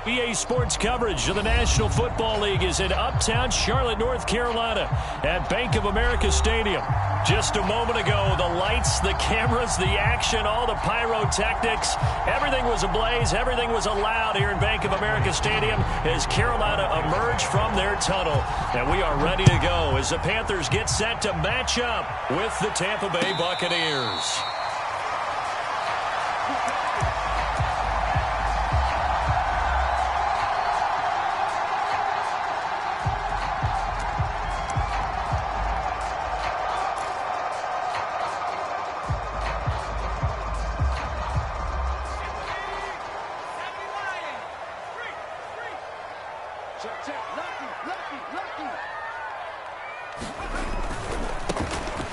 EA Sports coverage of the National Football League is in uptown Charlotte, North Carolina at Bank of America Stadium. Just a moment ago, the lights, the cameras, the action, all the pyrotechnics, everything was ablaze, everything was allowed here in Bank of America Stadium as Carolina emerged from their tunnel. And we are ready to go as the Panthers get set to match up with the Tampa Bay Buccaneers.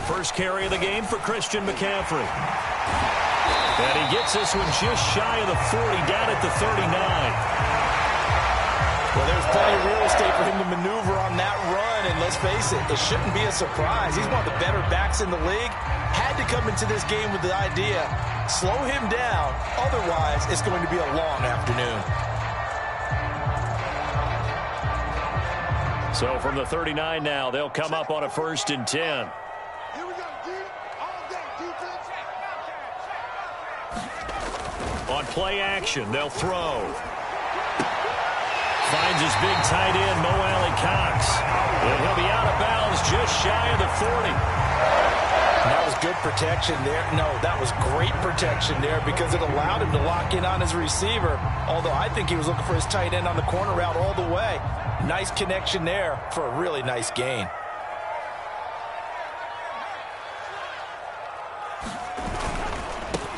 First carry of the game for Christian McCaffrey. And he gets this one just shy of the 40, down at the 39. Well, there's plenty of real estate for him to maneuver on that run, and let's face it, it shouldn't be a surprise. He's one of the better backs in the league. Had to come into this game with the idea, slow him down, otherwise it's going to be a long afternoon. So from the 39 now, they'll come up on a 1st and 10. On play action, they'll throw. Finds his big tight end, Mo Alley-Cox. And he'll be out of bounds just shy of the 40. That was good protection there. No, that was great protection there because it allowed him to lock in on his receiver. Although I think he was looking for his tight end on the corner route all the way. Nice connection there for a really nice gain.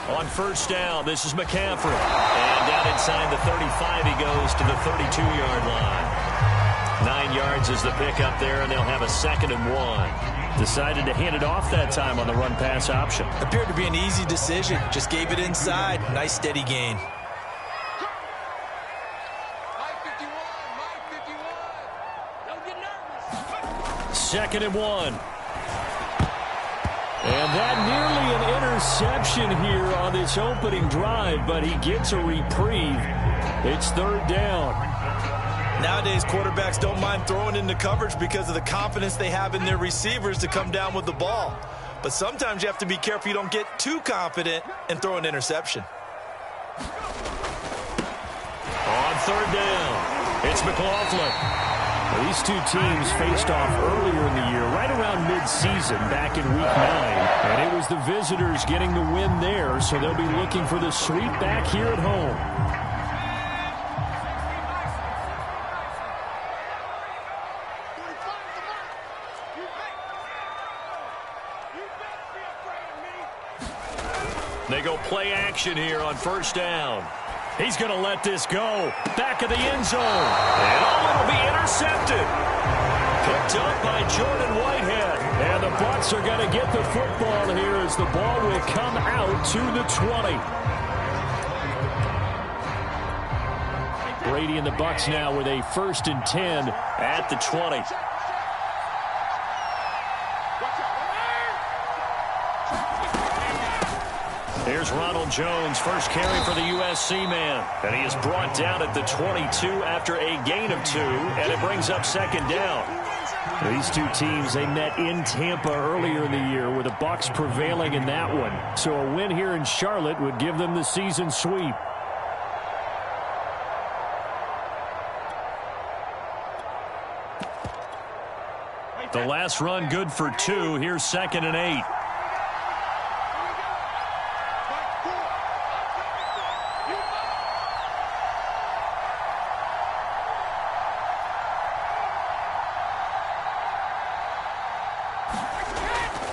On 1st down, this is McCaffrey. And down inside the 35, he goes to the 32-yard line. 9 yards is the pickup there, and they'll have a 2nd and 1. Decided to hand it off that time on the run-pass option. Appeared to be an easy decision. Just gave it inside. Nice, steady gain. Second and 1. And that nearly an interception here on this opening drive, but he gets a reprieve. It's 3rd down. Nowadays, quarterbacks don't mind throwing into coverage because of the confidence they have in their receivers to come down with the ball. But sometimes you have to be careful you don't get too confident and throw an interception. On 3rd down, it's McLaughlin. These two teams faced off earlier in the year, right around mid-season, back in Week 9. And it was the visitors getting the win there, so they'll be looking for the sweep back here at home. They go play action here on 1st down. He's going to let this go. Back of the end zone. And it'll be intercepted. Picked up by Jordan Whitehead. And the Bucs are going to get the football here as the ball will come out to the 20. Brady and the Bucs now with a 1st and 10 at the 20. Here's Ronald Jones, first carry for the USC man. And he is brought down at the 22 after a gain of 2, and it brings up 2nd down. These two teams, they met in Tampa earlier in the year with the Bucs prevailing in that one. So a win here in Charlotte would give them the season sweep. The last run good for 2. Here's 2nd and 8.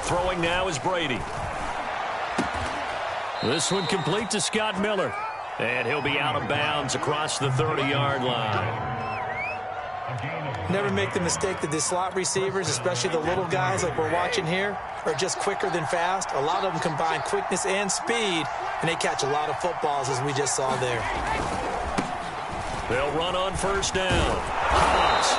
Throwing now is Brady. This one complete to Scott Miller. And he'll be out of bounds across the 30-yard line. Never make the mistake that the slot receivers, especially the little guys like we're watching here, are just quicker than fast. A lot of them combine quickness and speed, and they catch a lot of footballs, as we just saw there. They'll run on 1st down. Hobbs.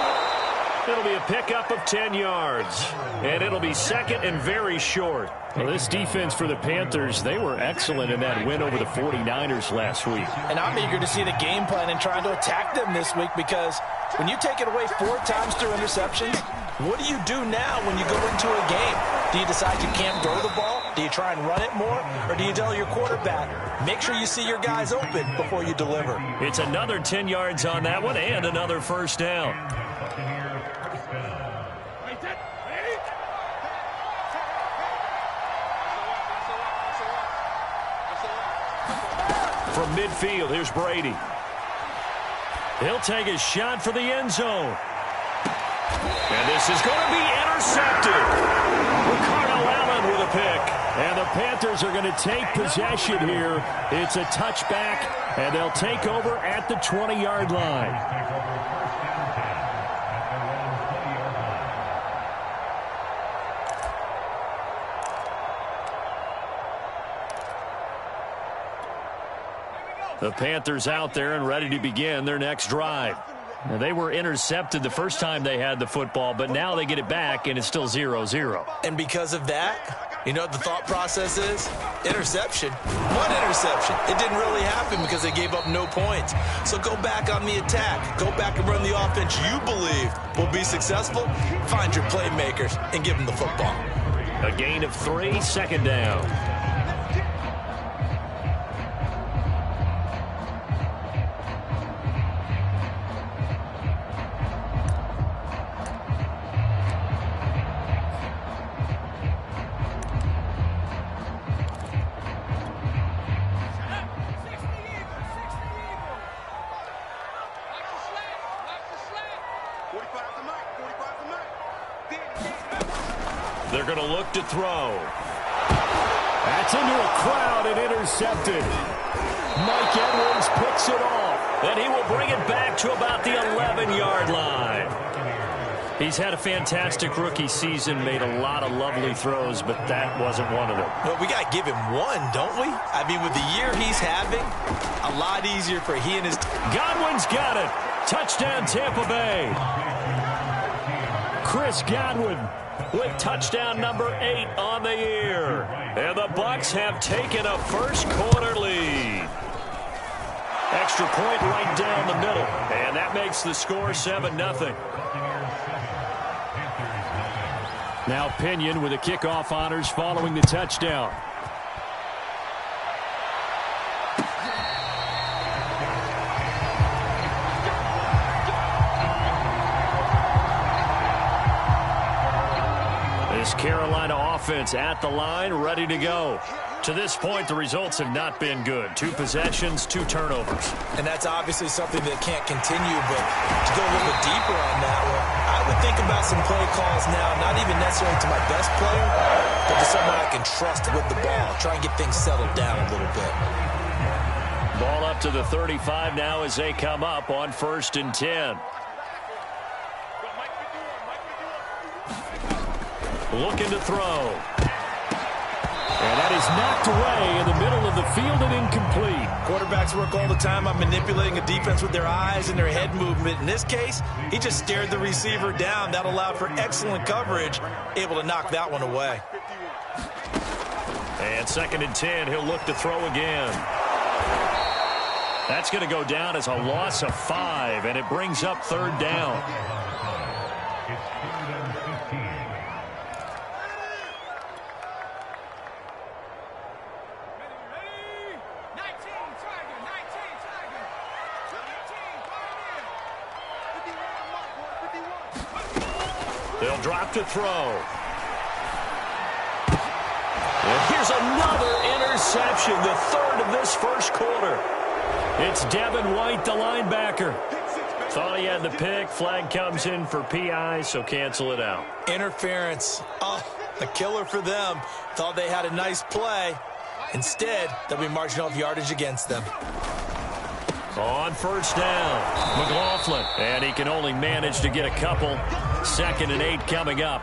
It'll be a pickup of 10 yards, and it'll be second and very short. Well, this defense for the Panthers, they were excellent in that win over the 49ers last week. And I'm eager to see the game plan and trying to attack them this week, because when you take it away 4 times through interceptions, what do you do now when you go into a game? Do you decide you can't throw the ball? Do you try and run it more? Or do you tell your quarterback, make sure you see your guys open before you deliver? It's another 10 yards on that one and another first down. From midfield, here's Brady. He'll take a shot for the end zone. And this is going to be intercepted. Ricardo Allen with a pick. And the Panthers are going to take possession here. It's a touchback, and they'll take over at the 20-yard line. The Panthers out there and ready to begin their next drive. Now, they were intercepted the first time they had the football, but now they get it back, and it's still 0-0. And because of that, you know what the thought process is? Interception. One interception. It didn't really happen because they gave up no points. So go back on the attack. Go back and run the offense you believe will be successful. Find your playmakers and give them the football. A gain of 3, second down. They're going to look to throw. That's into a crowd and intercepted. Mike Edwards picks it off. Then he will bring it back to about the 11-yard line. He's had a fantastic rookie season, made a lot of lovely throws, but that wasn't one of them. Well, we got to give him one, don't we? I mean, with the year he's having, a lot easier for he and his... Godwin's got it. Touchdown, Tampa Bay. Chris Godwin with touchdown number 8 on the year. And the Bucs have taken a first-quarter lead. Extra point right down the middle. And that makes the score 7-0. Now Pinion with the kickoff honors following the touchdown. This Carolina offense at the line, ready to go. To this point, the results have not been good. 2 possessions, 2 turnovers. And that's obviously something that can't continue, but to go a little bit deeper on that one, I would think about some play calls now, not even necessarily to my best player, but to someone I can trust with the ball. Try and get things settled down a little bit. Ball up to the 35 now as they come up on 1st and 10. Looking to throw. And that is knocked away in the middle of the field and incomplete. Quarterbacks work all the time on manipulating a defense with their eyes and their head movement. In this case, he just stared the receiver down. That allowed for excellent coverage, able to knock that one away. And 2nd and 10, he'll look to throw again. That's going to go down as a loss of 5, and it brings up 3rd down. They'll drop to throw. And here's another interception, the 3rd of this first quarter. It's Devin White, the linebacker. Thought he had the pick. Flag comes in for PI, so cancel it out. Interference. Oh, a killer for them. Thought they had a nice play. Instead, they'll be marching off yardage against them. On 1st down, McLaughlin. And he can only manage to get a couple. 2nd and 8 coming up.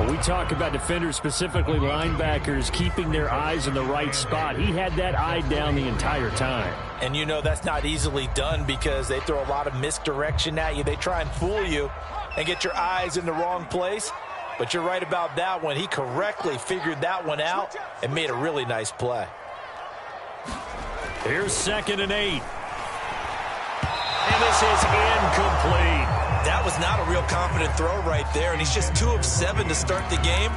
When we talk about defenders, specifically linebackers, keeping their eyes in the right spot, he had that eye down the entire time. And you know that's not easily done because they throw a lot of misdirection at you. They try and fool you. and get your eyes in the wrong place. But you're right about that one. He correctly figured that one out and made a really nice play. Here's 2nd and 8. And this is incomplete. That was not a real confident throw right there, and he's just 2 of 7 to start the game.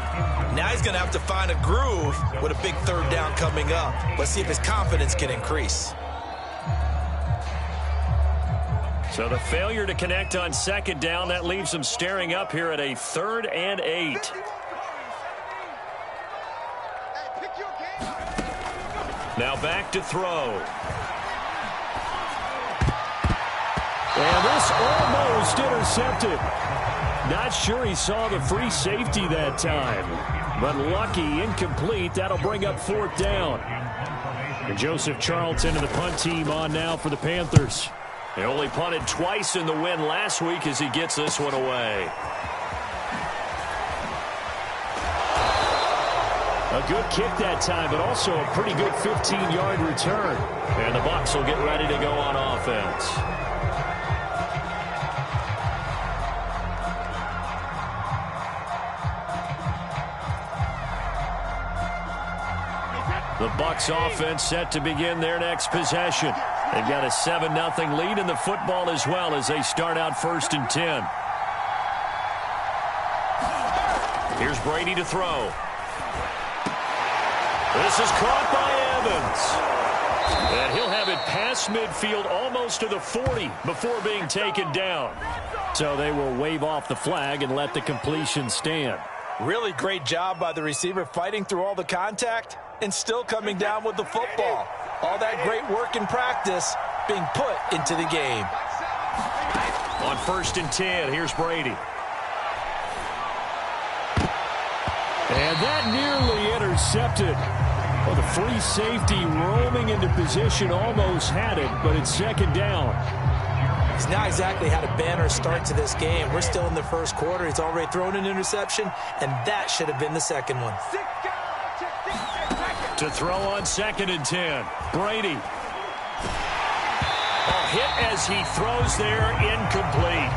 Now he's going to have to find a groove with a big 3rd down coming up. Let's see if his confidence can increase. So the failure to connect on 2nd down, that leaves him staring up here at a 3rd and 8. Now back to throw. And this almost intercepted. Not sure he saw the free safety that time. But lucky, incomplete. That'll bring up 4th down. And Joseph Charlton and the punt team on now for the Panthers. They only punted twice in the win last week as he gets this one away. A good kick that time, but also a pretty good 15-yard return. And the Bucs will get ready to go on offense. The Bucs offense set to begin their next possession. They've got a 7-0 lead in the football as well as they start out 1st and 10. Here's Brady to throw. This is caught by Evans. And he'll have it past midfield almost to the 40 before being taken down. So they will wave off the flag and let the completion stand. Really great job by the receiver fighting through all the contact and still coming down with the football. All that great work in practice being put into the game. On 1st and 10, here's Brady. And that nearly intercepted. Well, the free safety roaming into position almost had it, but it's 2nd down. He's not exactly had a banner start to this game. We're still in the 1st quarter. He's already thrown an interception, and that should have been the 2nd one. To throw on 2nd and 10. Brady. A hit as he throws there, incomplete.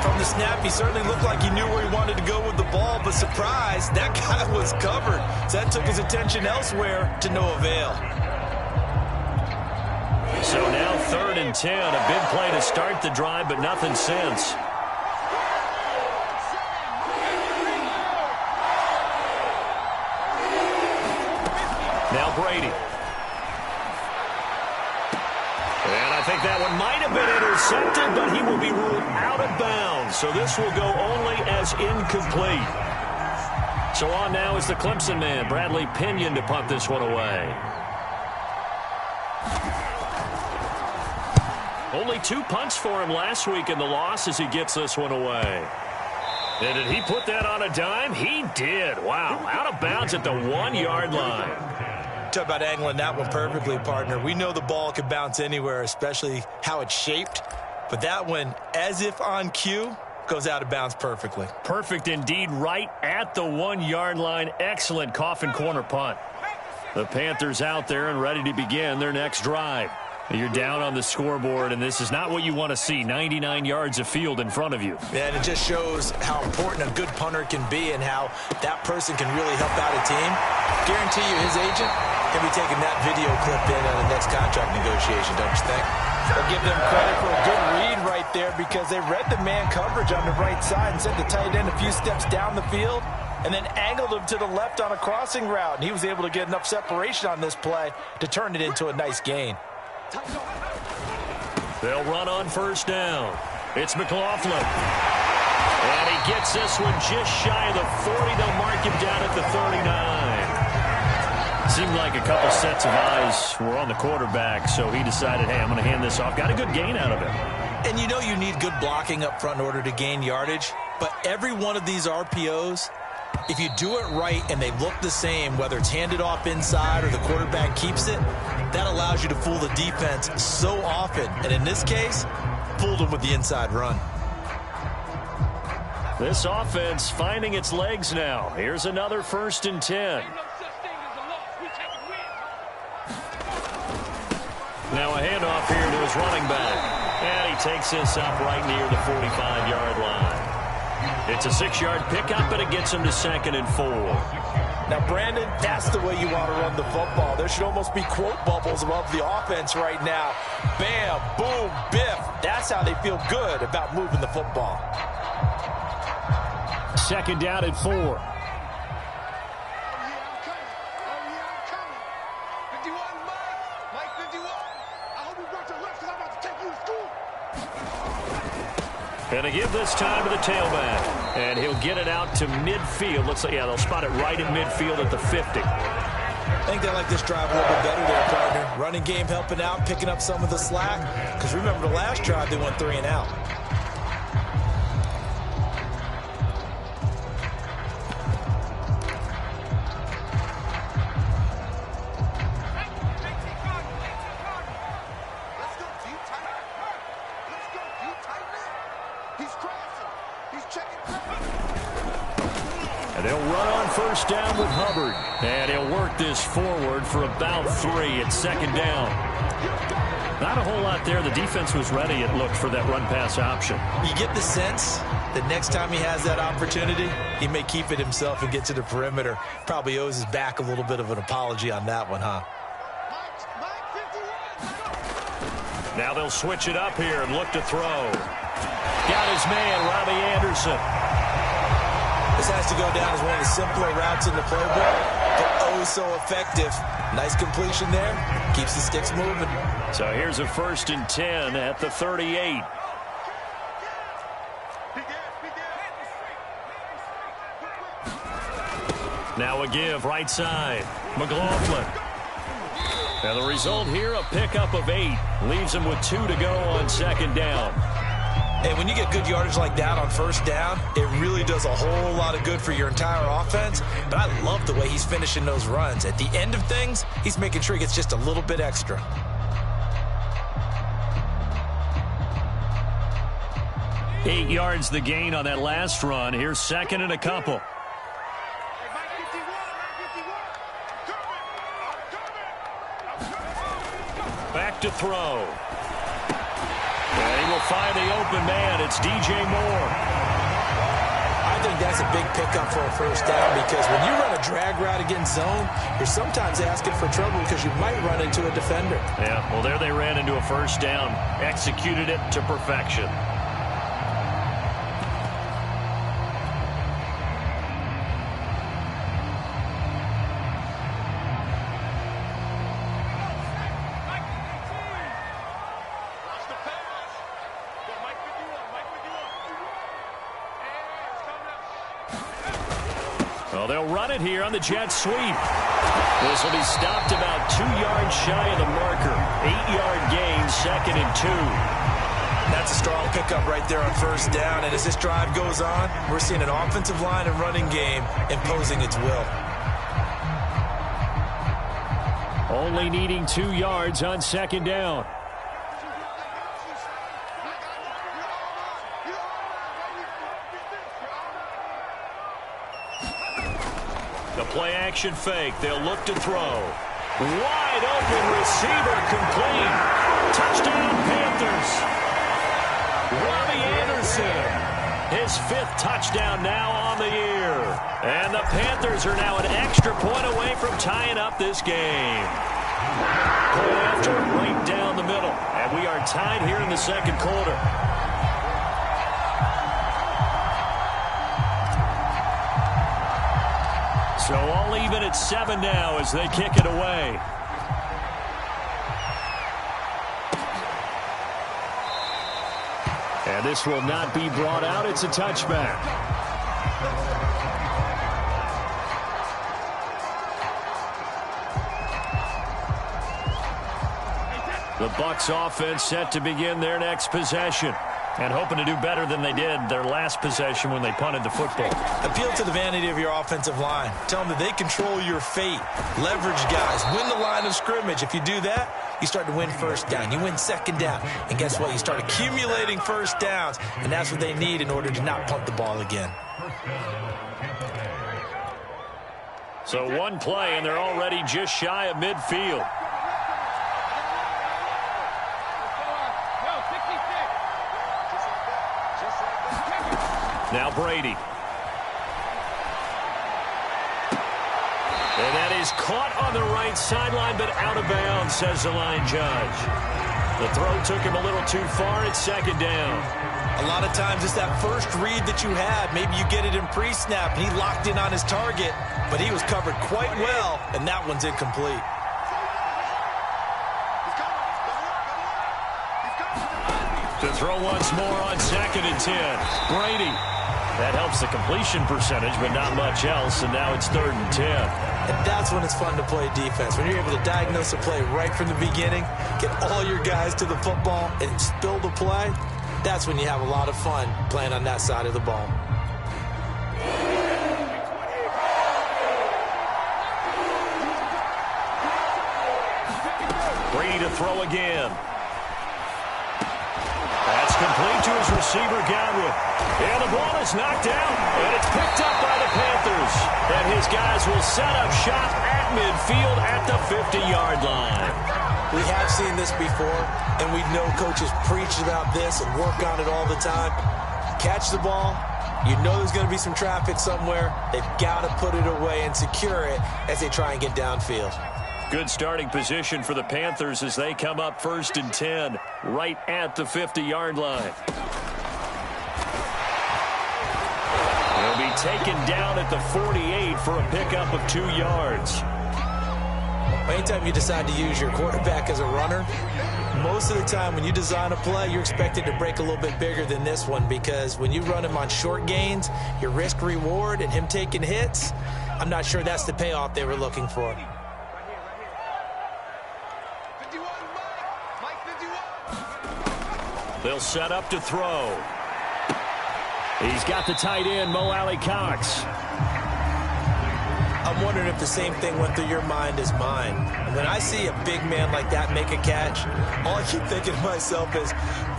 From the snap, he certainly looked like he knew where he wanted to go with the ball, but surprise, that guy was covered. So that took his attention elsewhere to no avail. So now 3rd and 10. A big play to start the drive, but nothing since. Now Brady. And I think that one might have been intercepted, but he will be ruled out of bounds. So this will go only as incomplete. So on now is the Clemson man, Bradley Pinion, to punt this one away. Only 2 punts for him last week in the loss as he gets this one away. And did he put that on a dime? He did. Wow. Out of bounds at the 1-yard line. Talk about angling that one perfectly, partner. We know the ball can bounce anywhere, especially how it's shaped. But that one, as if on cue, goes out of bounds perfectly. Perfect indeed, right at the 1-yard line. Excellent coffin corner punt. The Panthers out there and ready to begin their next drive. You're down on the scoreboard, and this is not what you want to see. 99 yards of field in front of you. Yeah, and it just shows how important a good punter can be and how that person can really help out a team. Guarantee you his agent can be taking that video clip in on the next contract negotiation, don't you think? I'll give them credit for a good read right there because they read the man coverage on the right side and sent the tight end a few steps down the field and then angled him to the left on a crossing route. And he was able to get enough separation on this play to turn it into a nice gain. They'll run on 1st down. It's McLaughlin. And he gets this one just shy of the 40. They'll mark him down at the 39. Seemed like a couple sets of eyes were on the quarterback, so he decided, hey, I'm going to hand this off. Got a good gain out of it. And you know you need good blocking up front in order to gain yardage, but every one of these RPOs, if you do it right and they look the same, whether it's handed off inside or the quarterback keeps it, that allows you to fool the defense so often. And in this case, fooled them with the inside run. This offense finding its legs now. Here's another 1st and 10. Now a handoff here to his running back. And he takes this up right near the 45-yard line. It's a 6-yard pickup, and it gets him to 2nd and 4. Now, Brandon, that's the way you want to run the football. There should almost be quote bubbles above the offense right now. Bam, boom, biff. That's how they feel good about moving the football. 2nd down and 4. And they give this time to the tailback. And he'll get it out to midfield. Looks like, yeah, they'll spot it right at midfield at the 50. I think they like this drive a little bit better there, partner. Running game helping out, picking up some of the slack. Because remember the last drive, they went 3 and out. And they'll run on 1st down with Hubbard. And he'll work this forward for about 3 at 2nd down. Not a whole lot there. The defense was ready, it looked, for that run-pass option. You get the sense that next time he has that opportunity, he may keep it himself and get to the perimeter. Probably owes his back a little bit of an apology on that one, huh? Now they'll switch it up here and look to throw. Got his man, Robbie Anderson. This has to go down as one of the simpler routes in the playbook, but oh so effective. Nice completion there. Keeps the sticks moving. So here's a 1st and 10 at the 38. Now a give right side. McLaughlin. And the result here, a pickup of 8. Leaves him with 2 to go on 2nd down. And when you get good yardage like that on 1st down, it really does a whole lot of good for your entire offense. But I love the way he's finishing those runs. At the end of things, he's making sure he gets just a little bit extra. Eight yards the gain on that last run. Here's 2nd and a couple. Back to throw. And he will find the open man. It's DJ Moore. I think that's a big pickup for a 1st down because when you run a drag route against zone, you're sometimes asking for trouble because you might run into a defender. Yeah, well, there they ran into a 1st down. Executed it to perfection. Well, they'll run it here on the jet sweep. This will be stopped about 2 yards shy of the marker. 8-yard gain, 2nd and 2. That's a strong pickup right there on 1st down. And as this drive goes on, we're seeing an offensive line and running game imposing its will. Only needing 2 yards on 2nd down. The play-action fake. They'll look to throw. Wide open receiver complete. Touchdown, Panthers. Robbie Anderson. His 5th touchdown now on the year. And the Panthers are now an extra point away from tying up this game. Play after right down the middle. And we are tied here in the 2nd quarter. So all even at 7 now as they kick it away. And this will not be brought out. It's a touchback. The Bucs offense set to begin their next possession. And hoping to do better than they did their last possession when they punted the football. Appeal to the vanity of your offensive line. Tell them that they control your fate. Leverage guys. Win the line of scrimmage. If you do that, you start to win 1st down. You win 2nd down. And guess what? You start accumulating 1st downs. And that's what they need in order to not punt the ball again. So one play, and they're already just shy of midfield. Now Brady. And that is caught on the right sideline, but out of bounds, says the line judge. The throw took him a little too far. It's second down. A lot of times it's that first read that you had. Maybe you get it in pre-snap, and he locked in on his target, but he was covered quite well, and that one's incomplete. To throw once more on 2nd and 10. Brady. That helps the completion percentage, but not much else, and now it's 3rd and 10. And that's when it's fun to play defense. When you're able to diagnose a play right from the beginning, get all your guys to the football, and spill the play, that's when you have a lot of fun playing on that side of the ball. Brady to throw again. That's complete to his receiver, Godwin. And the ball is knocked out, and it's picked up by the Panthers. And his guys will set up shop at midfield at the 50-yard line. We have seen this before, and we know coaches preach about this and work on it all the time. Catch the ball. You know there's going to be some traffic somewhere. They've got to put it away and secure it as they try and get downfield. Good starting position for the Panthers as they come up 1st and 10, right at the 50-yard line. He'll be taken down at the 48 for a pickup of 2 yards. Anytime you decide to use your quarterback as a runner, most of the time when you design a play, you're expected to break a little bit bigger than this one, because when you run him on short gains, your risk-reward and him taking hits, I'm not sure that's the payoff they were looking for. They'll set up to throw. He's got the tight end, Mo Alley-Cox. I'm wondering if the same thing went through your mind as mine. When I see a big man like that make a catch, all I keep thinking to myself is,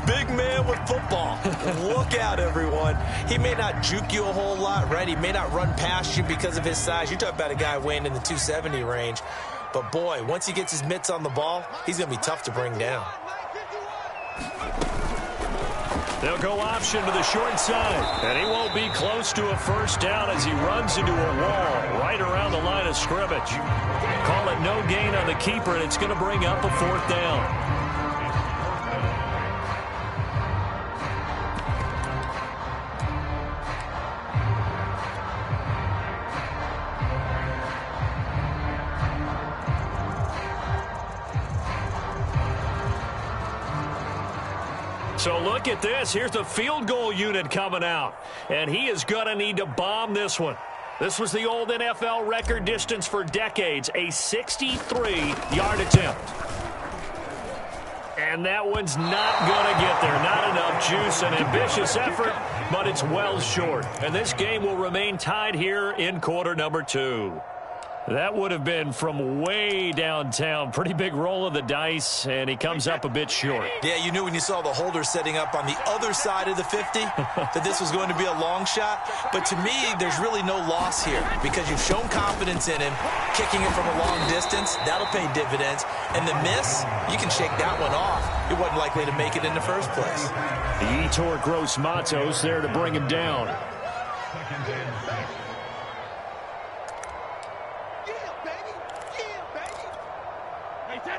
big man with football. Look out, everyone. He may not juke you a whole lot, right? He may not run past you because of his size. You talk about a guy weighing in the 270 range. But, boy, once he gets his mitts on the ball, he's going to be tough to bring down. They'll go option to the short side. And he won't be close to a first down as he runs into a wall right around the line of scrimmage. Call it no gain on the keeper, and it's going to bring up a 4th down. So look at this. Here's the field goal unit coming out. And he is going to need to bomb this one. This was the old NFL record distance for decades, a 63-yard attempt. And that one's not going to get there. Not enough juice, an ambitious effort, but it's well short. And this game will remain tied here in quarter number 2. That would have been from way downtown. Pretty big roll of the dice, and he comes up a bit short. Yeah, you knew when you saw the holder setting up on the other side of the 50 that this was going to be a long shot. But to me, there's really no loss here because you've shown confidence in him. Kicking it from a long distance, that'll pay dividends. And the miss, you can shake that one off. It wasn't likely to make it in the first place. Yetur Gross-Matos there to bring him down.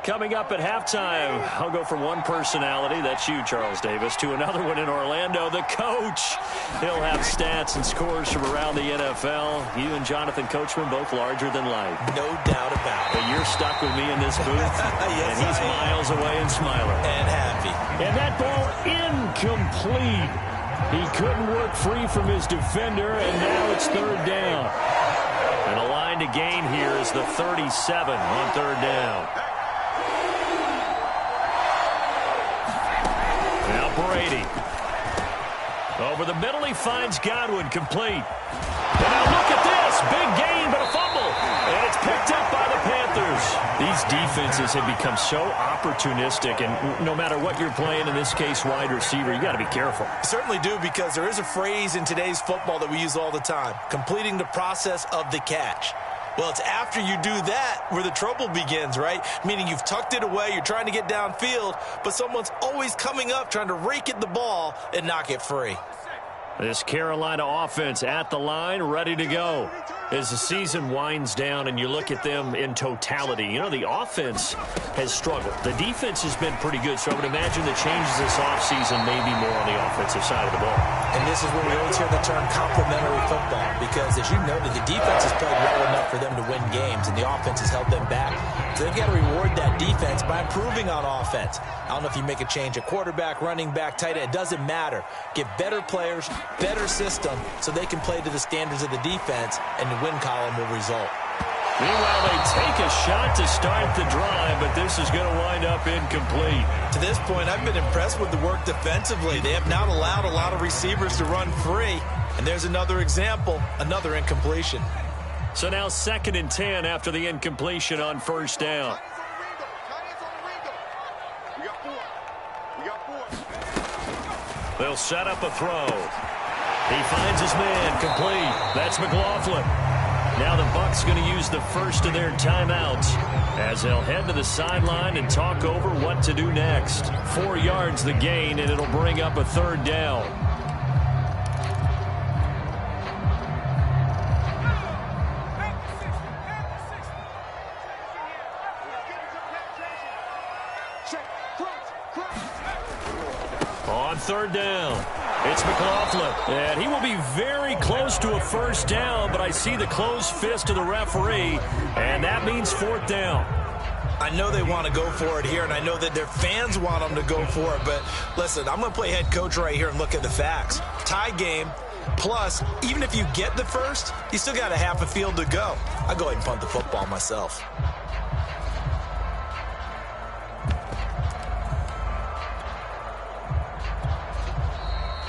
Coming up at halftime, I'll go from one personality, that's you, Charles Davis, to another one in Orlando, the coach. He'll have stats and scores from around the NFL. You and Jonathan Coachman, both larger than life. No doubt about it. But you're stuck with me in this booth, yes, and he's miles away and smiling. And happy. And that ball incomplete. He couldn't work free from his defender, and now it's 3rd down. And a line to gain here is the 37 on 3rd down. Now Brady. Over the middle, he finds Godwin complete. And now look at this. Big gain, but a fumble. And it's picked up by the Panthers. These defenses have become so opportunistic, and no matter what you're playing, in this case wide receiver, you got to be careful. Certainly do, because there is a phrase in today's football that we use all the time, completing the process of the catch. Well, it's after you do that where the trouble begins, right? Meaning you've tucked it away, you're trying to get downfield, but someone's always coming up trying to rake at the ball and knock it free. This Carolina offense at the line, ready to go. As the season winds down and you look at them in totality, you know, the offense has struggled. The defense has been pretty good, so I would imagine the changes this offseason may be more on the offensive side of the ball. And this is where we always hear the term complementary football, because as you noted, the defense has played well enough for them to win games, and the offense has held them back. So they've got to reward that defense by improving on offense. I don't know if you make a change at quarterback, running back, tight end. It doesn't matter. Get better players, better system, so they can play to the standards of the defense, and the win column will result. Meanwhile, they take a shot to start the drive, but this is going to wind up incomplete. To this point, I've been impressed with the work defensively. They have not allowed a lot of receivers to run free. And there's another example, another incompletion. So now 2nd and 10 after the incompletion on first down. They'll set up a throw. He finds his man, complete. That's McLaughlin. Now the Bucs going to use the first of their timeouts as they'll head to the sideline and talk over what to do next. 4 yards the gain, and it'll bring up a 3rd down. On 3rd down, it's McLaughlin, and he will be very close to a first down, but I see the closed fist of the referee, and that means 4th down. I know they want to go for it here, and I know that their fans want them to go for it, but listen, I'm going to play head coach right here and look at the facts. Tie game, plus, even if you get the first, you still got a half a field to go. I'll go ahead and punt the football myself.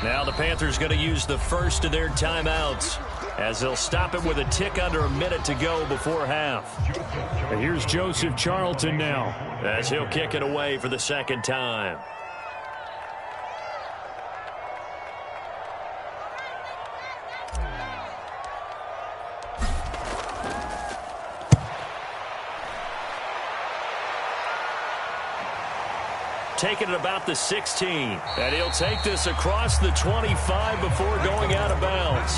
Now the Panthers going to use the first of their timeouts as they'll stop it with a tick under a minute to go before half. And here's Joseph Charlton now, as he'll kick it away for the 2nd time. Taking it about the 16. And he'll take this across the 25 before going out of bounds.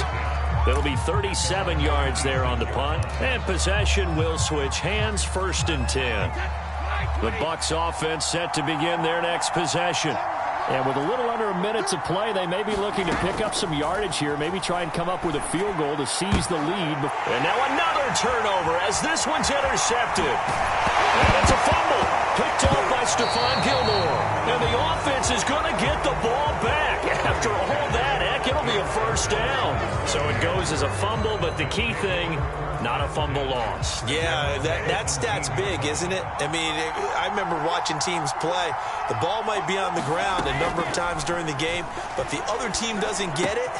That'll be 37 yards there on the punt. And possession will switch hands, 1st and 10. The Bucs offense set to begin their next possession. And with a little under a minute to play, they may be looking to pick up some yardage here, maybe try and come up with a field goal to seize the lead. And now another turnover as this one's intercepted. And it's a fumble picked up by Stephon Gilmore. And the offense is going to get the ball back. After all that, heck, it'll be a 1st down. So it goes as a fumble, but the key thing, not a fumble loss. Yeah, that stat's big, isn't it? I mean, I remember watching teams play. The ball might be on the ground a number of times during the game, but if the other team doesn't get it,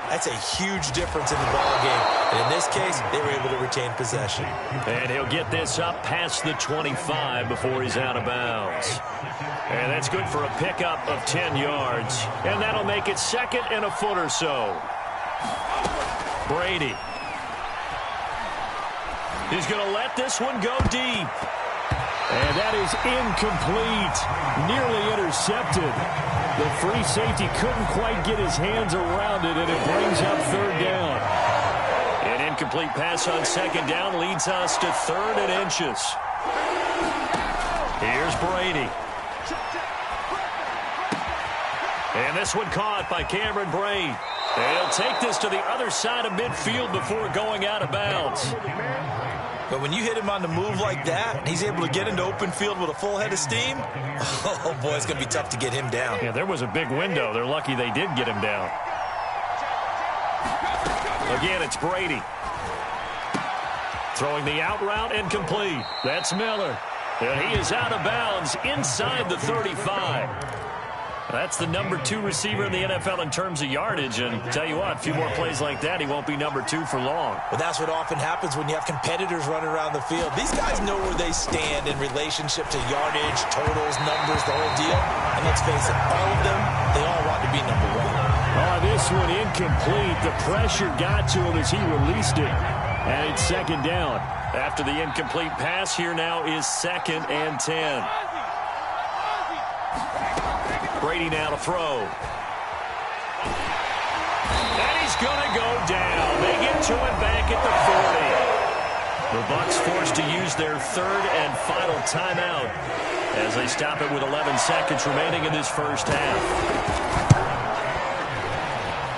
that's a huge difference in the ball game. And in this case, they were able to retain possession. And he'll get this up past the 25 before he's out of bounds. And that's good for a pickup of 10 yards. And that'll make it 2nd and a foot or so. Brady. He's going to let this one go deep. and that is incomplete, nearly intercepted. The free safety couldn't quite get his hands around it, and it brings up 3rd down. An incomplete pass on 2nd down leads us to 3rd and inches. Here's Brady. And this one caught by Cameron Brate. And he'll take this to the other side of midfield before going out of bounds. But when you hit him on the move like that, he's able to get into open field with a full head of steam, oh, boy, it's going to be tough to get him down. Yeah, there was a big window. They're lucky they did get him down. Again, it's Brady. Throwing the out route incomplete. That's Miller. And he is out of bounds inside the 35. That's the number 2 receiver in the NFL in terms of yardage. And tell you what, a few more plays like that, he won't be number 2 for long. But that's what often happens when you have competitors running around the field. These guys know where they stand in relationship to yardage, totals, numbers, the whole deal. And let's face it, all of them, they all want to be number 1. Oh, this one incomplete. The pressure got to him as he released it. And it's 2nd down. After the incomplete pass, here now is 2nd and 10. Brady now to throw. to it back at the 40. The Bucs forced to use their third and final timeout as they stop it with 11 seconds remaining in this first half.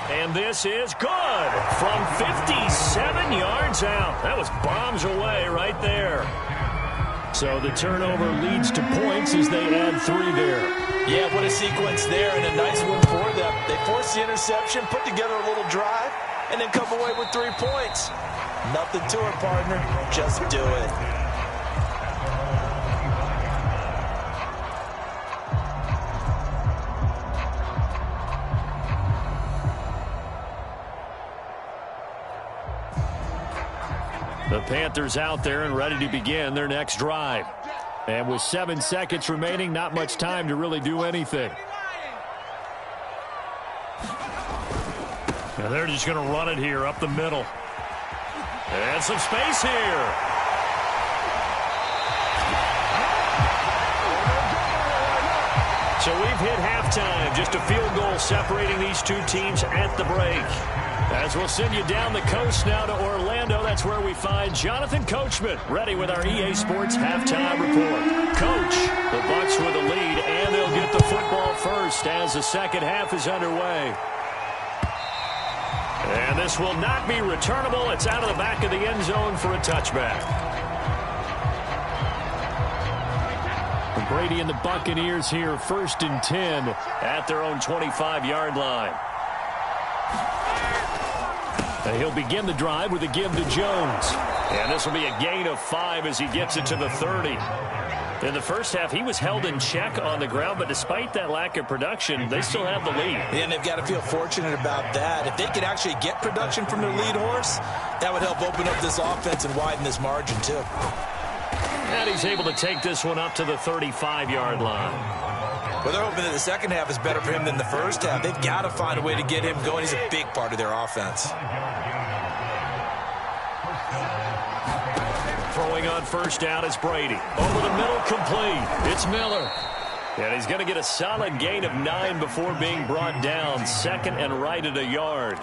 And this is good from 57 yards out. That was bombs away right there. So the turnover leads to points as they add 3 there. Yeah, what a sequence there, and a nice one for them. They forced the interception, put together a little drive, and then come away with 3 points. Nothing to it, partner. Just do it. The Panthers out there and ready to begin their next drive. And with 7 seconds remaining, not much time to really do anything. And they're just going to run it here up the middle. And some space here. So we've hit halftime. Just a field goal separating these two teams at the break. As we'll send you down the coast now to Orlando, that's where we find Jonathan Coachman ready with our EA Sports halftime report. Coach, the Bucs with a lead, and they'll get the football first as the second half is underway. And this will not be returnable. It's out of the back of the end zone for a touchback. Brady and the Buccaneers here, 1st and 10 at their own 25-yard line. He'll begin the drive with a give to Jones. And this will be a gain of 5 as he gets it to the 30. In the first half, he was held in check on the ground, but despite that lack of production, they still have the lead. And they've got to feel fortunate about that. If they could actually get production from their lead horse, that would help open up this offense and widen this margin, too. And he's able to take this one up to the 35-yard line. Well, they're hoping that the second half is better for him than the first half. They've got to find a way to get him going. He's a big part of their offense. Throwing on first down is Brady. Over the middle, complete. It's Miller. And he's going to get a solid gain of 9 before being brought down. 2nd and right at a yard.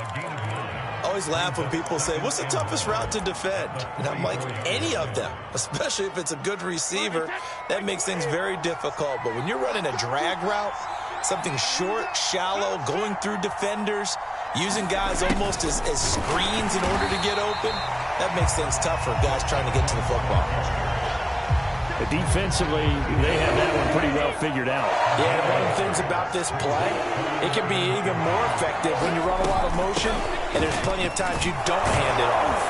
I always laugh when people say, what's the toughest route to defend? And I'm like, any of them, especially if it's a good receiver. That makes things very difficult. But when you're running a drag route, something short, shallow, going through defenders, using guys almost as screens in order to get open, that makes things tough for guys trying to get to the football. Defensively, they have that one pretty well figured out. Yeah, and one of the things about this play, it can be even more effective when you run a lot of motion, and there's plenty of times you don't hand it off.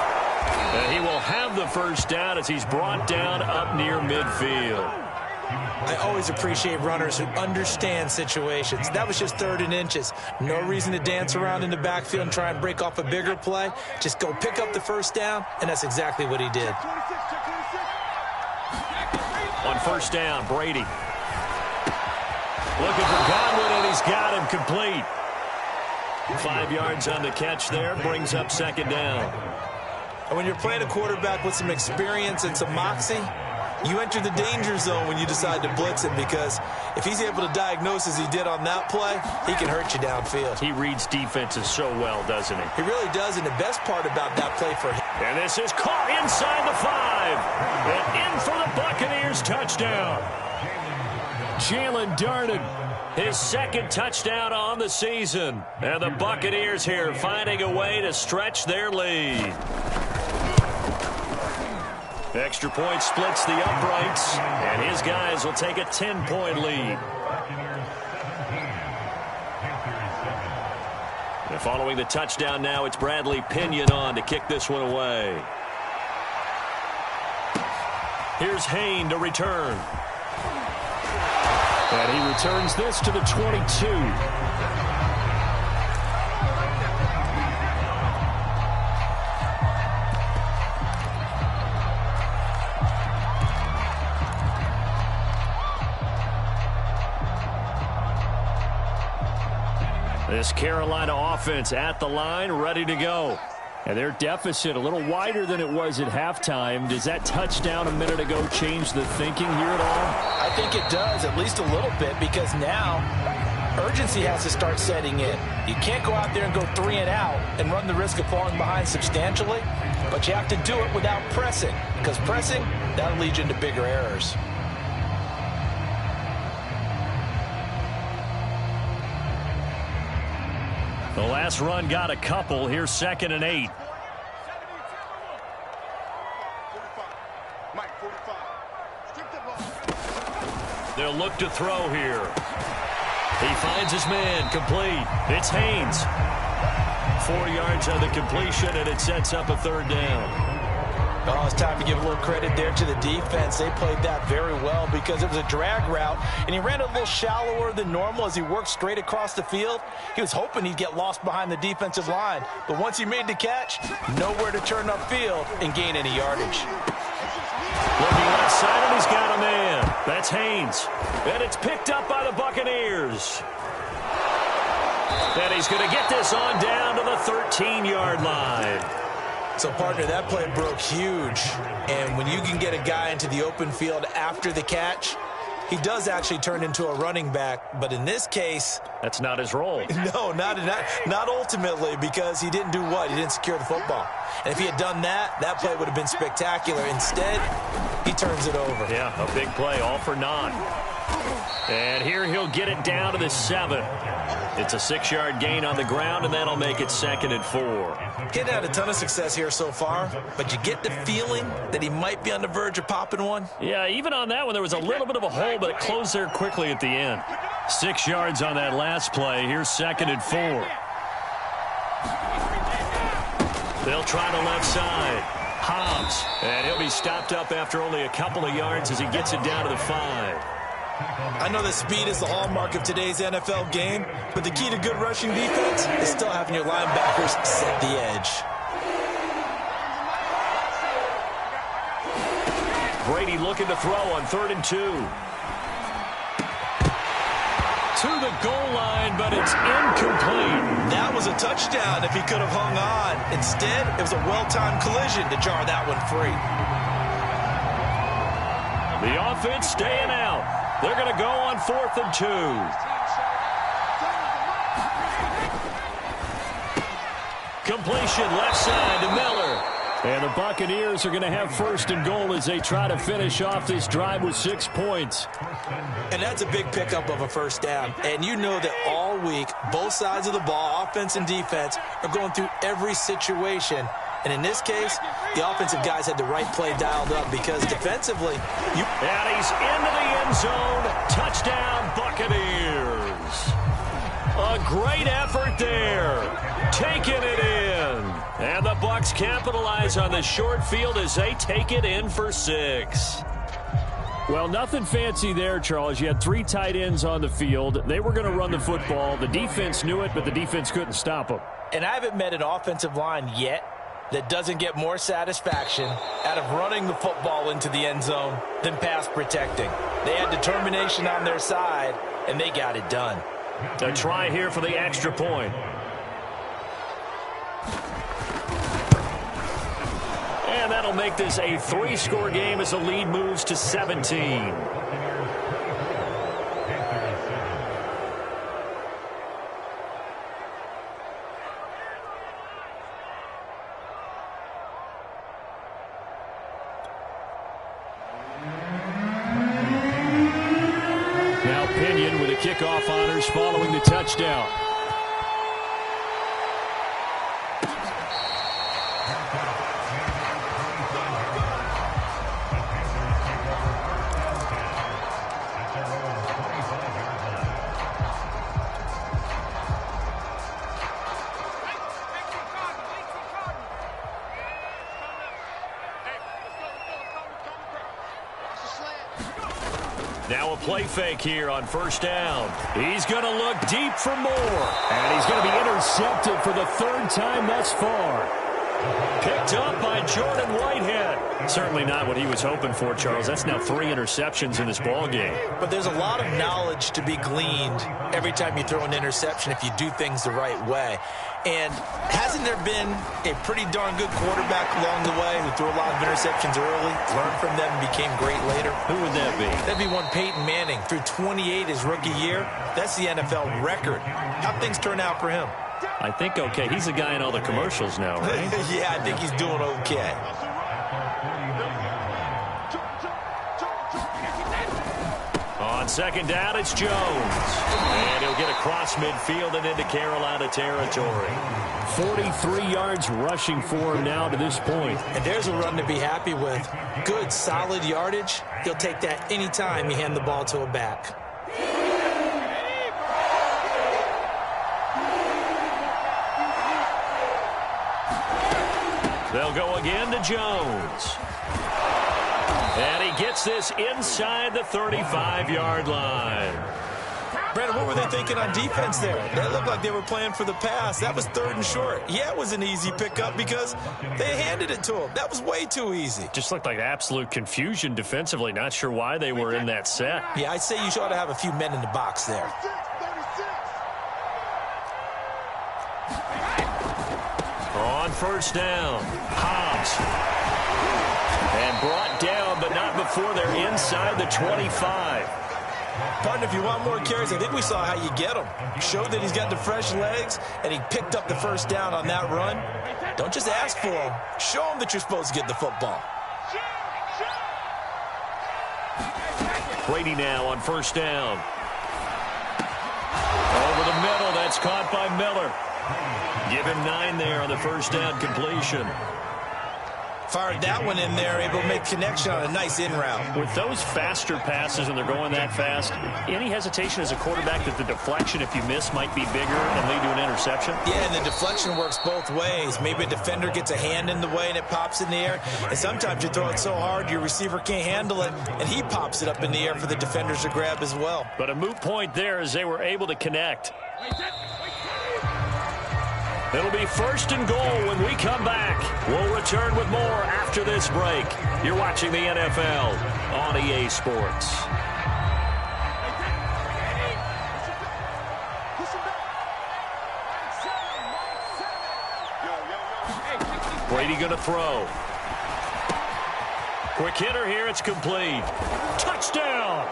And he will have the first down as he's brought down up near midfield. I always appreciate runners who understand situations. That was just 3rd and inches. No reason to dance around in the backfield and try and break off a bigger play. Just go pick up the first down, and that's exactly what he did. On first down, Brady. Looking for Godwin, and he's got him complete. 5 yards on the catch there, brings up 2nd down. And when you're playing a quarterback with some experience and some moxie, you enter the danger zone when you decide to blitz him, because if he's able to diagnose as he did on that play, he can hurt you downfield. He reads defenses so well, doesn't he? He really does, and the best part about that play for him. And this is caught inside the 5. And in for the Buccaneers touchdown. Jalen Darden, his 2nd touchdown on the season. And the Buccaneers here finding a way to stretch their lead. Extra point splits the uprights, and his guys will take a 10-point lead. And following the touchdown now, it's Bradley Pinion on to kick this one away. Here's Hayne to return. And he returns this to the 22. This Carolina offense at the line, ready to go. And their deficit a little wider than it was at halftime. Does that touchdown a minute ago change the thinking here at all? I think it does, at least a little bit, because now urgency has to start setting in. You can't go out there and go 3 and out and run the risk of falling behind substantially, but you have to do it without pressing, because pressing, that'll lead you into bigger errors. The last run got a couple. Here's 2nd and 8. They'll look to throw here. He finds his man, complete. It's Haynes. 4 yards on the completion, and it sets up a 3rd down. Oh, it's time to give a little credit there to the defense. They played that very well because it was a drag route, and he ran a little shallower than normal as he worked straight across the field. He was hoping he'd get lost behind the defensive line, but once he made the catch, nowhere to turn upfield and gain any yardage. Looking left side, and he's got a man. That's Haynes. And it's picked up by the Buccaneers. And he's going to get this on down to the 13-yard line. So, partner, that play broke huge. And when you can get a guy into the open field after the catch, he does actually turn into a running back. But in this case, that's not his role. No, not ultimately, because he didn't do what? He didn't secure the football. And if he had done that, that play would have been spectacular. Instead, he turns it over. Yeah, a big play, all for naught. And here he'll get it down to the 7. It's a 6-yard gain on the ground, and that'll make it 2nd and 4. He's had a ton of success here so far, but you get the feeling that he might be on the verge of popping one. Yeah, even on that one, there was a little bit of a hole, but it closed there quickly at the end. 6 yards on that last play. Here's 2nd and 4. They'll try the left side. Hobbs, and he'll be stopped up after only a couple of yards as he gets it down to the 5. I know that speed is the hallmark of today's NFL game, but the key to good rushing defense is still having your linebackers set the edge. Brady looking to throw on 3rd and 2. To the goal line, but it's incomplete. That was a touchdown if he could have hung on. Instead, it was a well-timed collision to jar that one free. The offense staying out. They're going to go on 4th and 2. Completion left side to Miller. And the Buccaneers are going to have 1st and goal as they try to finish off this drive with 6 points. And that's a big pickup of a 1st down. And you know that all week, both sides of the ball, offense and defense, are going through every situation. And in this case, the offensive guys had the right play dialed up because defensively, and he's into the end zone. Touchdown, Buccaneers. A great effort there. Taking it in. And the Bucs capitalize on the short field as they take it in for 6. Well, nothing fancy there, Charles. You had 3 tight ends on the field. They were going to run the football. The defense knew it, but the defense couldn't stop them. And I haven't met an offensive line yet that doesn't get more satisfaction out of running the football into the end zone than pass protecting. They had determination on their side, and they got it done. A try here for the extra point. And that'll make this a 3-score game as the lead moves to 17. Now Pinion with the kickoff honors following the touchdown. Now a play fake here on 1st down. He's going to look deep for more. And he's going to be intercepted for the 3rd time thus far. Picked up by Jordan Whitehead. Certainly not what he was hoping for, Charles. That's now 3 interceptions in this ball game. But there's a lot of knowledge to be gleaned every time you throw an interception if you do things the right way. And hasn't there been a pretty darn good quarterback along the way who threw a lot of interceptions early, learned from them, and became great later? Who would that be? That'd be one Peyton Manning. Threw 28 his rookie year. That's the NFL record. How'd things turn out for him? I think okay. He's the guy in all the commercials now, right? Yeah, I think he's doing okay. On second down, it's Jones. And he'll get across midfield and into Carolina territory. 43 yards rushing for him now to this point. And there's a run to be happy with. Good, solid yardage. He'll take that anytime you hand the ball to a back. They'll go again to Jones. And he gets this inside the 35-yard line. Brandon, what were they thinking on defense there? That looked like they were playing for the pass. That was 3rd and short. Yeah, it was an easy pickup because they handed it to him. That was way too easy. Just looked like absolute confusion defensively. Not sure why they were in that set. Yeah, I'd say you ought to have a few men in the box there. On first down, Hobbs. And brought down, but not before they're inside the 25. Partner, if you want more carries, I think we saw how you get them. Showed that he's got the fresh legs, and he picked up the first down on that run. Don't just ask for them. Show them that you're supposed to get the football. Brady now on first down. Over the middle, that's caught by Miller. Give him 9 there on the first down completion. Fired that one in there, able to make connection on a nice in route. With those faster passes and they're going that fast, any hesitation as a quarterback that the deflection, if you miss, might be bigger and lead to an interception? Yeah, and the deflection works both ways. Maybe a defender gets a hand in the way and it pops in the air. And sometimes you throw it so hard your receiver can't handle it, and he pops it up in the air for the defenders to grab as well. But a moot point there as they were able to connect. It'll be 1st and goal when we come back. We'll return with more after this break. You're watching the NFL on EA Sports. Brady going to throw. Quick hitter here. It's complete. Touchdown.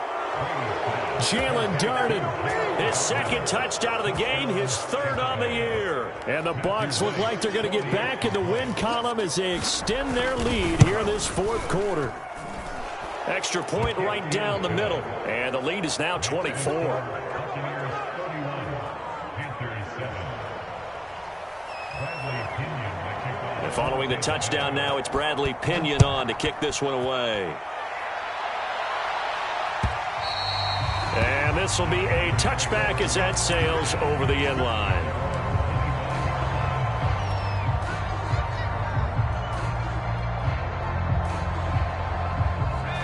Jalen darted. His 2nd touchdown of the game, his 3rd on the year. And the Bucs look like they're going to get back in the win column as they extend their lead here in this 4th quarter. Extra point right down the middle. And the lead is now 24. And following the touchdown now, it's Bradley Pinion on to kick this one away. And this will be a touchback as that sails over the end line.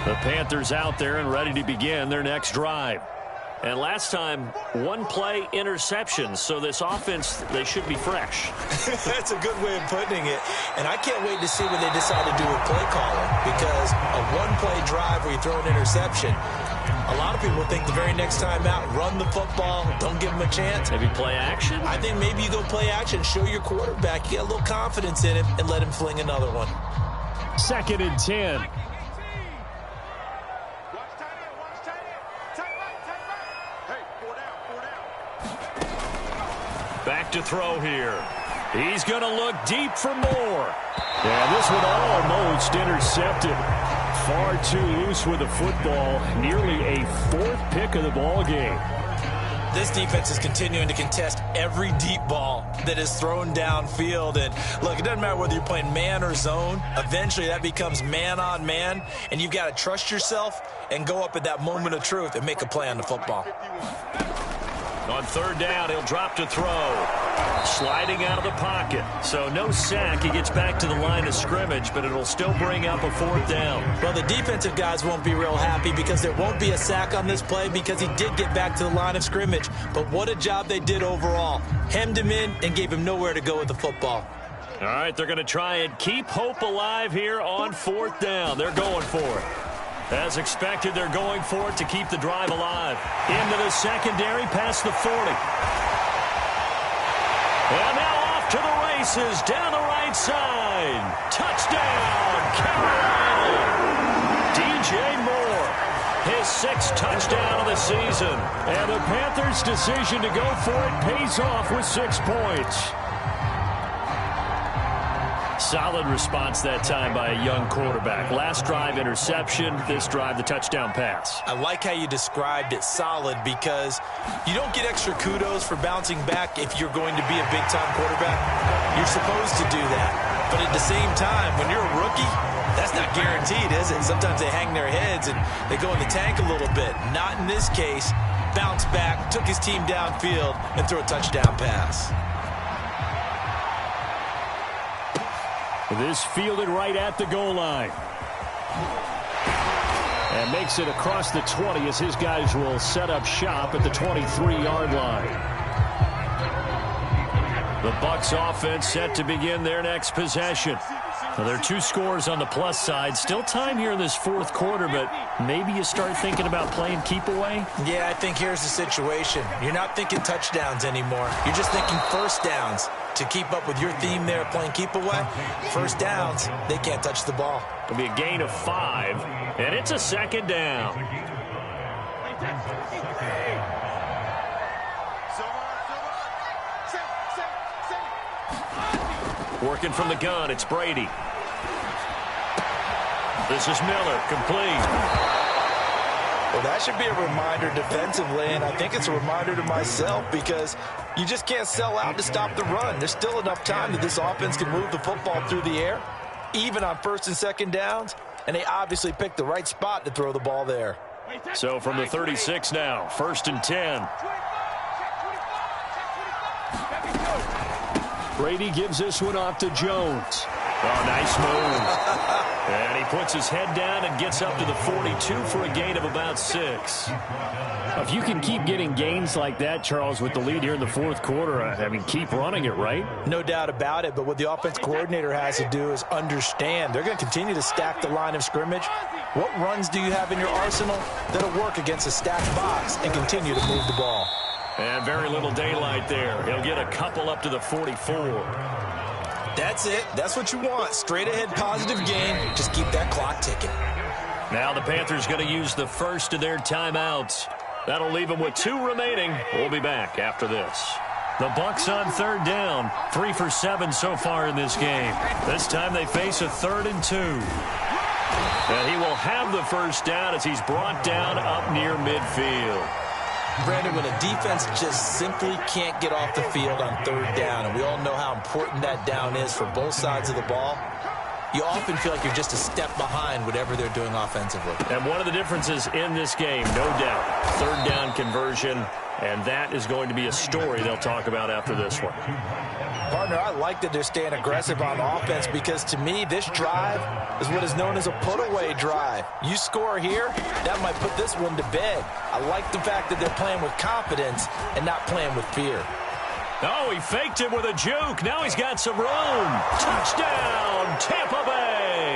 The Panthers out there and ready to begin their next drive. And last time, 1-play interceptions. So this offense, they should be fresh. That's a good way of putting it. And I can't wait to see what they decide to do with play calling. Because a 1-play drive where you throw an interception, a lot of people think the very next time out, run the football, don't give him a chance. Maybe play action? I think maybe you go play action, show your quarterback, you get a little confidence in him, and let him fling another one. 2nd and 10. Back to throw here. He's going to look deep for more. Yeah, this one almost intercepted. Far too loose with the football. Nearly a 4th pick of the ball game. This defense is continuing to contest every deep ball that is thrown downfield. And look, it doesn't matter whether you're playing man or zone. Eventually that becomes man on man. And you've got to trust yourself and go up at that moment of truth and make a play on the football. On 3rd down, he'll drop to throw. Sliding out of the pocket. So no sack. He gets back to the line of scrimmage, but it'll still bring up a 4th down. Well, the defensive guys won't be real happy because there won't be a sack on this play because he did get back to the line of scrimmage. But what a job they did overall. Hemmed him in and gave him nowhere to go with the football. All right, they're going to try and keep hope alive here on 4th down. They're going for it. As expected, they're going for it to keep the drive alive. Into the secondary, past the 40. And now off to the races, down the right side. Touchdown, Carolina. DJ Moore, his 6th touchdown of the season. And the Panthers' decision to go for it pays off with 6 points. Solid response that time by a young quarterback. Last drive, interception. This drive, the touchdown pass. I like how you described it, solid, because you don't get extra kudos for bouncing back if you're going to be a big-time quarterback. You're supposed to do that. But at the same time, when you're a rookie, that's not guaranteed, is it? Sometimes they hang their heads and they go in the tank a little bit. Not in this case. Bounce back, took his team downfield, and threw a touchdown pass. This fielded right at the goal line. And makes it across the 20 as his guys will set up shop at the 23-yard line. The Bucs offense set to begin their next possession. Now, there are 2 scores on the plus side. Still time here in this 4th quarter, but maybe you start thinking about playing keep away? Yeah, I think here's the situation. You're not thinking touchdowns anymore. You're just thinking first downs. To keep up with your theme there, playing keep away, first downs, they can't touch the ball. It'll be a gain of 5, and it's a 2nd down. Working from the gun, it's Brady. This is Miller, complete. Well, that should be a reminder defensively, and I think it's a reminder to myself because you just can't sell out to stop the run. There's still enough time that this offense can move the football through the air, even on 1st and 2nd downs, and they obviously picked the right spot to throw the ball there. So from the 36 now, 1st and 10. Brady gives this one off to Jones. Oh, nice move. And he puts his head down and gets up to the 42 for a gain of about 6. If you can keep getting gains like that, Charles, with the lead here in the 4th quarter, I mean, keep running it, right? No doubt about it, but what the offense coordinator has to do is understand they're going to continue to stack the line of scrimmage. What runs do you have in your arsenal that'll work against a stacked box and continue to move the ball? And very little daylight there. He'll get a couple up to the 44. That's it. That's what you want. Straight ahead positive gain. Just keep that clock ticking. Now the Panthers going to use the first of their timeouts. That'll leave them with 2 remaining. We'll be back after this. The Bucs on 3rd down. 3 for 7 so far in this game. This time they face a 3rd and 2. And he will have the first down as he's brought down up near midfield. Brandon, when a defense just simply can't get off the field on 3rd down, and we all know how important that down is for both sides of the ball, you often feel like you're just a step behind whatever they're doing offensively. And one of the differences in this game, no doubt, 3rd down conversion, and that is going to be a story they'll talk about after this one. Partner, I like that they're staying aggressive on offense because to me, this drive is what is known as a put-away drive. You score here, that might put this one to bed. I like the fact that they're playing with confidence and not playing with fear. Oh, he faked it with a juke. Now he's got some room. Touchdown, Tampa Bay.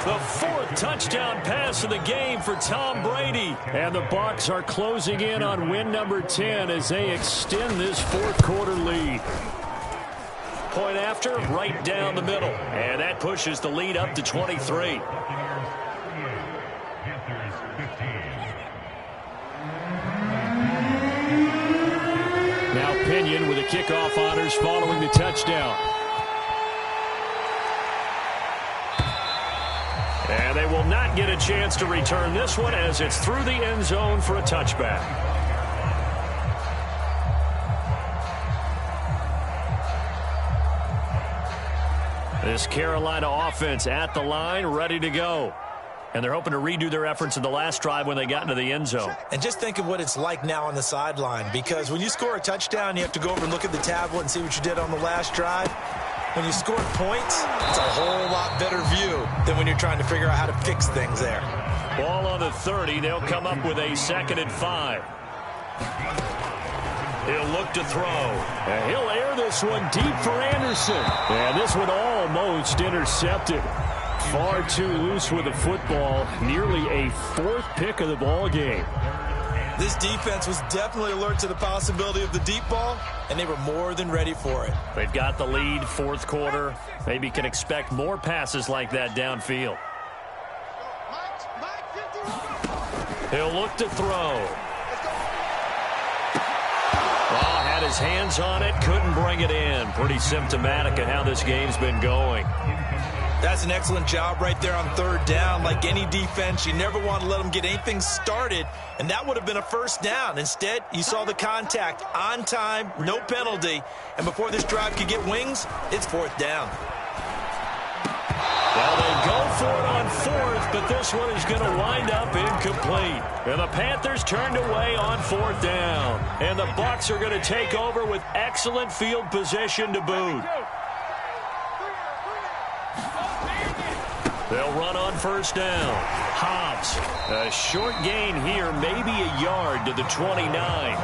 The 4th touchdown pass of the game for Tom Brady. And the Bucs are closing in on win number 10 as they extend this 4th quarter lead. Point after, right down the middle. And that pushes the lead up to 23. Now Pinion with the kickoff honors following the touchdown. And they will not get a chance to return this one as it's through the end zone for a touchback. This Carolina offense at the line, ready to go. And they're hoping to redo their efforts in the last drive when they got into the end zone. And just think of what it's like now on the sideline, because when you score a touchdown, you have to go over and look at the tablet and see what you did on the last drive. When you score points, it's a whole lot better view than when you're trying to figure out how to fix things there. Ball on the 30. They'll come up with a 2nd and 5. He'll look to throw. And he'll air this one deep for Anderson. And this one almost intercepted. Far too loose with the football. Nearly a fourth pick of the ball game. This defense was definitely alert to the possibility of the deep ball, and they were more than ready for it. They've got the lead, fourth quarter. Maybe can expect more passes like that downfield. He'll look to throw. Oh, had his hands on it, couldn't bring it in. Pretty symptomatic of how this game's been going. That's an excellent job right there on third down. Like any defense, you never want to let them get anything started, and that would have been a first down. Instead, you saw the contact on time, no penalty, and before this drive could get wings, it's fourth down. Well, they go for it on fourth, but this one is going to wind up incomplete. And the Panthers turned away on fourth down. And the Bucs are going to take over with excellent field position to boot. They'll run on first down. Hobbs, a short gain here, maybe a yard to the 29.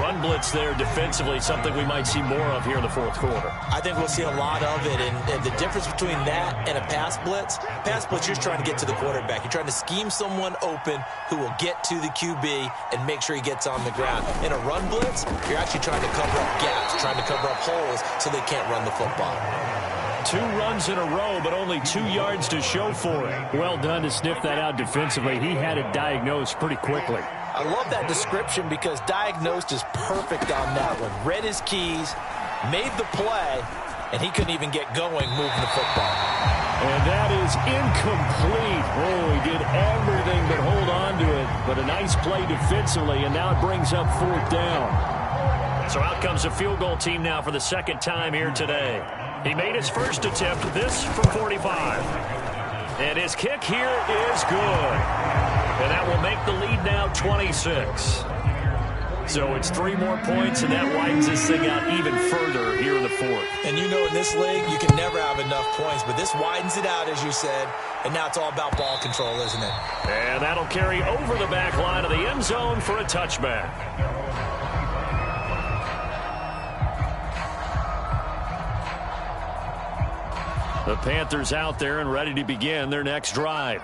Run blitz there defensively, something we might see more of here in the fourth quarter. I think we'll see a lot of it, and the difference between that and a pass blitz, you're just trying to get to the quarterback. You're trying to scheme someone open who will get to the QB and make sure he gets on the ground. In a run blitz, you're actually trying to cover up gaps, trying to cover up holes so they can't run the football. 2 runs in a row, but only 2 yards to show for it. Well done to sniff that out defensively. He had it diagnosed pretty quickly. I love that description because diagnosed is perfect on that one. Read his keys, made the play, and he couldn't even get going moving the football. And that is incomplete. Oh, he did everything but hold on to it. But a nice play defensively, and now it brings up fourth down. So out comes a field goal team now for the second time here today. He made his first attempt, this from 45. And his kick here is good. And that will make the lead now 26. So it's 3 more points, and that widens this thing out even further here in the fourth. And you know in this league, you can never have enough points, but this widens it out, as you said, and now it's all about ball control, isn't it? And that'll carry over the back line of the end zone for a touchback. The Panthers out there and ready to begin their next drive.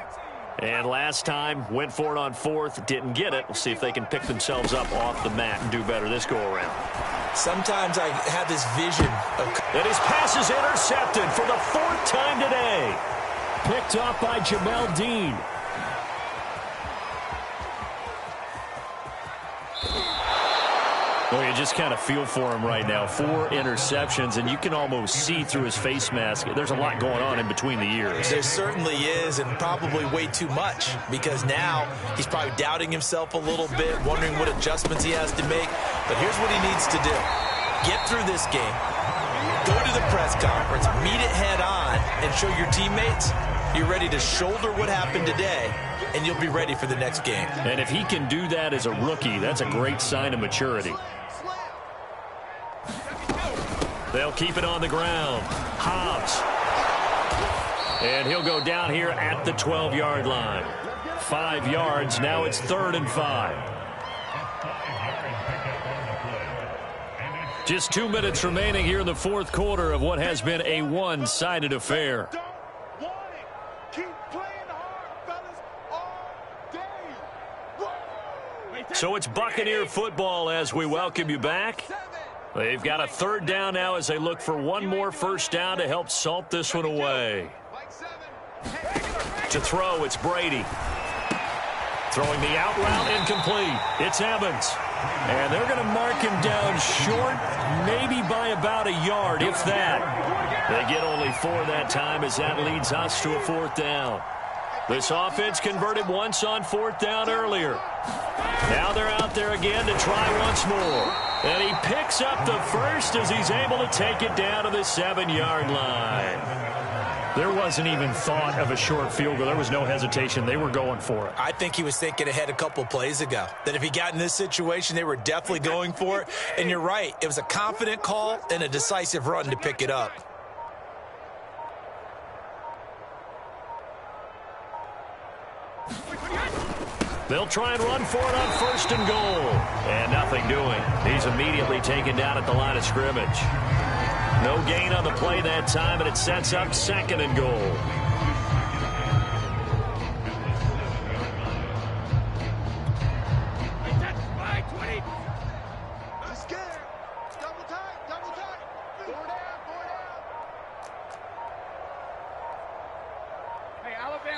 And last time, went for it on fourth, didn't get it. We'll see if they can pick themselves up off the mat and do better this go-around. Sometimes I have this vision of... And his pass is intercepted for the 4th time today. Picked up by Jamel Dean. Well, you just kind of feel for him right now. 4 interceptions, and you can almost see through his face mask. There's a lot going on in between the ears. There certainly is, and probably way too much, because now he's probably doubting himself a little bit, wondering what adjustments he has to make. But here's what he needs to do. Get through this game, go to the press conference, meet it head on, and show your teammates you're ready to shoulder what happened today, and you'll be ready for the next game. And if he can do that as a rookie, that's a great sign of maturity. They'll keep it on the ground. Hobbs. And he'll go down here at the 12-yard line. 5 yards. Now it's 3rd and 5. Just 2 minutes remaining here in the fourth quarter of what has been a one-sided affair. So it's Buccaneer football as we welcome you back. They've got a 3rd down now as they look for one more first down to help salt this one away. To throw, it's Brady. Throwing the out route, incomplete. It's Evans. And they're going to mark him down short, maybe by about a yard, if that. They get only 4 that time as that leads us to a 4th down. This offense converted once on 4th down earlier. Now they're out there again to try once more. And he picks up the first as he's able to take it down to the 7-yard line. There wasn't even thought of a short field goal. There was no hesitation. They were going for it. I think he was thinking ahead a couple plays ago, that if he got in this situation, they were definitely going for it. And you're right. It was a confident call and a decisive run to pick it up. They'll try and run for it on 1st and goal. And nothing doing. He's immediately taken down at the line of scrimmage. No gain on the play that time, and it sets up 2nd and goal.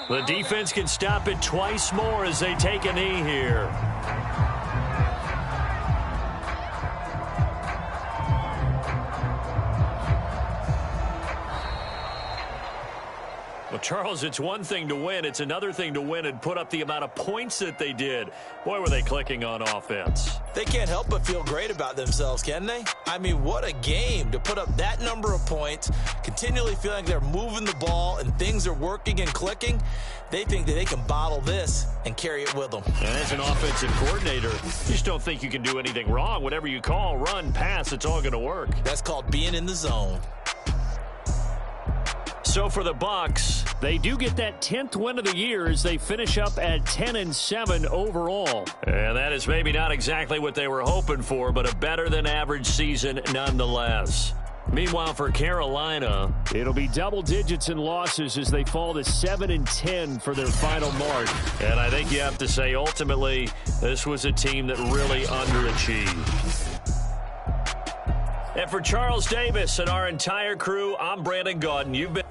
The defense can stop it twice more as they take a knee here. Well, Charles, it's one thing to win. It's another thing to win and put up the amount of points that they did. Boy, were they clicking on offense. They can't help but feel great about themselves, can they? I mean, what a game to put up that number of points, continually feeling like they're moving the ball and things are working and clicking. They think that they can bottle this and carry it with them. And as an offensive coordinator, you just don't think you can do anything wrong. Whatever you call, run, pass, it's all going to work. That's called being in the zone. So for the Bucs, they do get that 10th win of the year as they finish up at 10-7 overall. And that is maybe not exactly what they were hoping for, but a better than average season nonetheless. Meanwhile, for Carolina, it'll be double digits in losses as they fall to 7-10 for their final mark. And I think you have to say, ultimately, this was a team that really underachieved. And for Charles Davis and our entire crew, I'm Brandon Gaudin. You've been